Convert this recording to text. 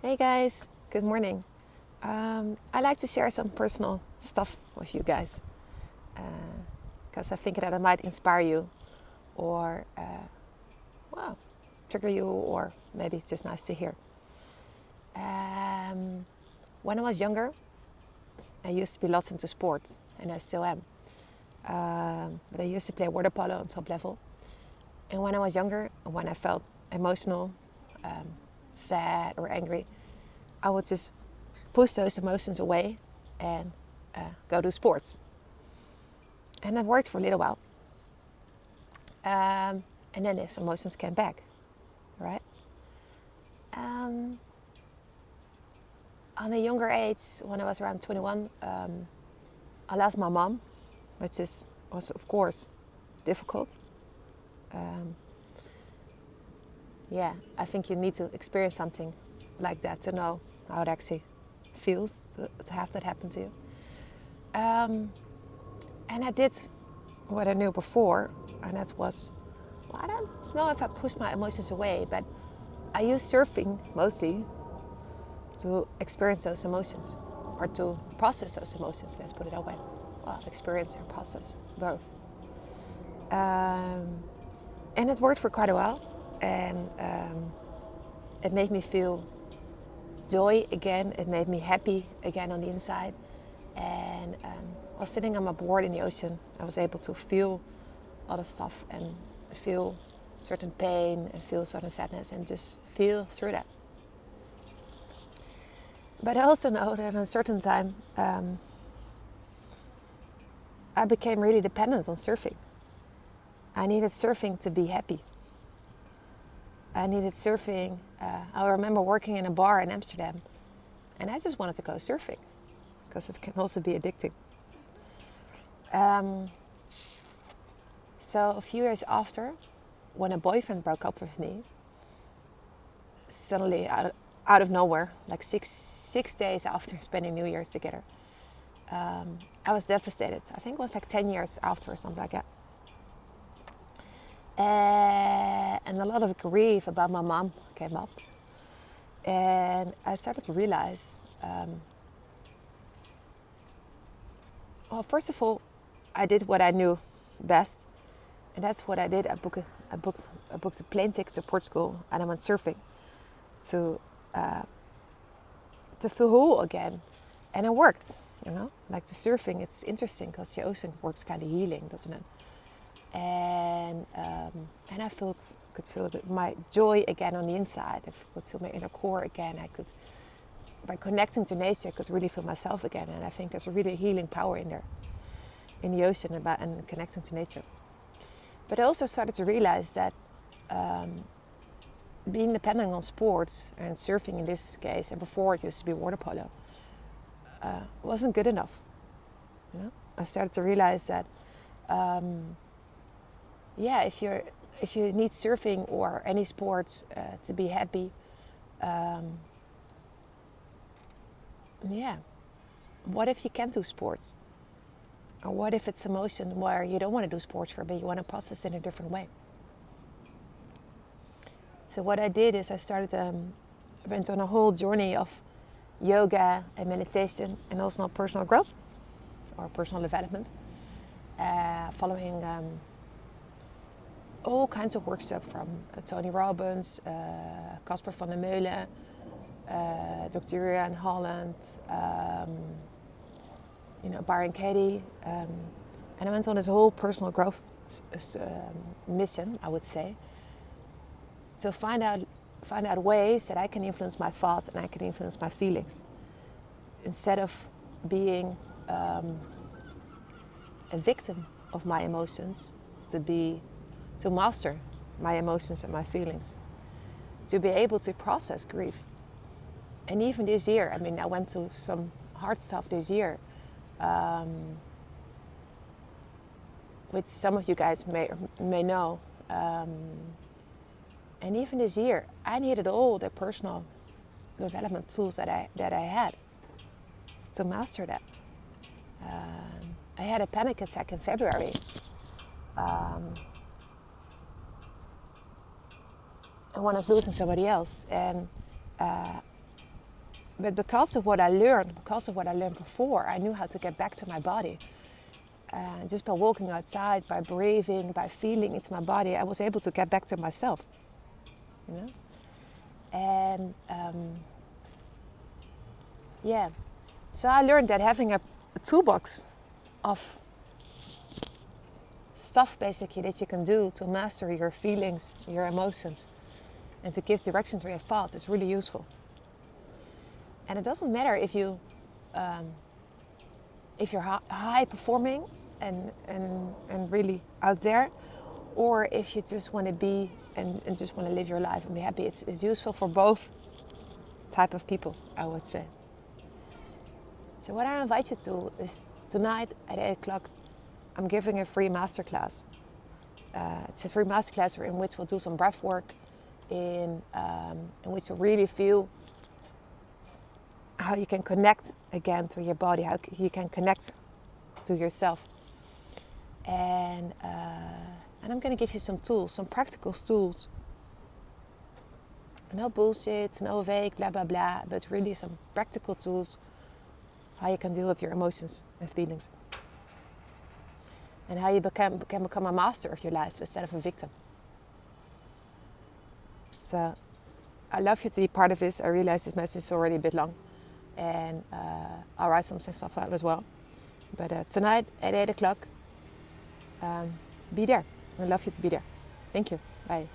Hey guys, good morning. I'd like to share some personal stuff with you guys because I think that it might inspire you or, well, trigger you, or maybe it's just nice to hear. When I was younger, I used to be lots into sports, and I still am. But I used to play water polo on top level. And when I was younger, when I felt emotional, sad, or angry, I would just push those emotions away and go do sports. And that worked for a little while. And then these emotions came back, right? On a younger age, when I was around 21, I lost my mom, which was of course difficult. Yeah, I think you need to experience something like that to know how it actually feels to have that happen to you. And I did what I knew before, and that was, well, I don't know if I pushed my emotions away, but I used surfing mostly to experience those emotions, or to process those emotions, let's put it that way. Well, experience and process, both. And it worked for quite a while, and it made me feel joy again. It made me happy again on the inside. And while sitting on my board in the ocean, I was able to feel a lot of stuff and feel certain pain and feel certain sadness and just feel through that. But I also know that at a certain time, I became really dependent on surfing. I needed surfing to be happy. I needed surfing. I remember working in a bar in Amsterdam, and I just wanted to go surfing because it can also be addicting. So a few years after, when a boyfriend broke up with me, suddenly out of nowhere, like six days after spending New Year's together, I was devastated. I think it was like 10 years after or something like that. And a lot of grief about my mom came up. And I started to realize, well, first of all, I did what I knew best. And that's what I did. I booked a plane ticket to Portugal, and I went surfing to feel whole again. And it worked, Like the surfing, it's interesting because the ocean works kind of healing, doesn't it? And I could feel my joy again on the inside. I could feel my inner core again. By connecting to nature, I could really feel myself again. And I think there's a really healing power in there, in the ocean, and connecting to nature. But I also started to realize that being dependent on sports, and surfing in this case, and before it used to be water polo, wasn't good enough. I started to realize that, if you need surfing or any sports to be happy, what if you can't do sports? Or what if it's emotion where you don't want to do sports for, but you want to process it in a different way? So what I did is I went on a whole journey of yoga and meditation, and also personal growth or personal development, following all kinds of workshops from Tony Robbins, Casper van der Meulen, Dr. Julian Holland, Byron Katie, and I went on this whole personal growth mission, I would say, to find out ways that I can influence my thoughts and I can influence my feelings, instead of being a victim of my emotions, to master my emotions and my feelings, to be able to process grief. And even this year, I went through some hard stuff this year, which some of you guys may know. And even this year, I needed all the personal development tools that I had to master that. I had a panic attack in February. And when I was losing somebody else. And but because of what I learned, before, I knew how to get back to my body. Just by walking outside, by breathing, by feeling into my body, I was able to get back to myself. You know? And yeah, so I learned that having a toolbox of stuff basically that you can do to master your feelings, your emotions, and to give directions where you thought is really useful. And it doesn't matter if you're high performing and really out there, or if you just want to be and just want to live your life and be happy. It's useful for both type of people, I would say. So what I invite you to is tonight at 8 o'clock, I'm giving a free masterclass. It's a free masterclass in which we'll do some breath work, in which you'll really feel how you can connect again to your body, how you can connect to yourself. And I'm going to give you some tools, some practical tools. No bullshit, no vague, blah, blah, blah, but really some practical tools how you can deal with your emotions and feelings. And how you can become a master of your life instead of a victim. So I love you to be part of this. I realize this message is already a bit long. And I'll write some stuff out as well. But tonight at 8 o'clock, be there. I'd love you to be there. Thank you. Bye.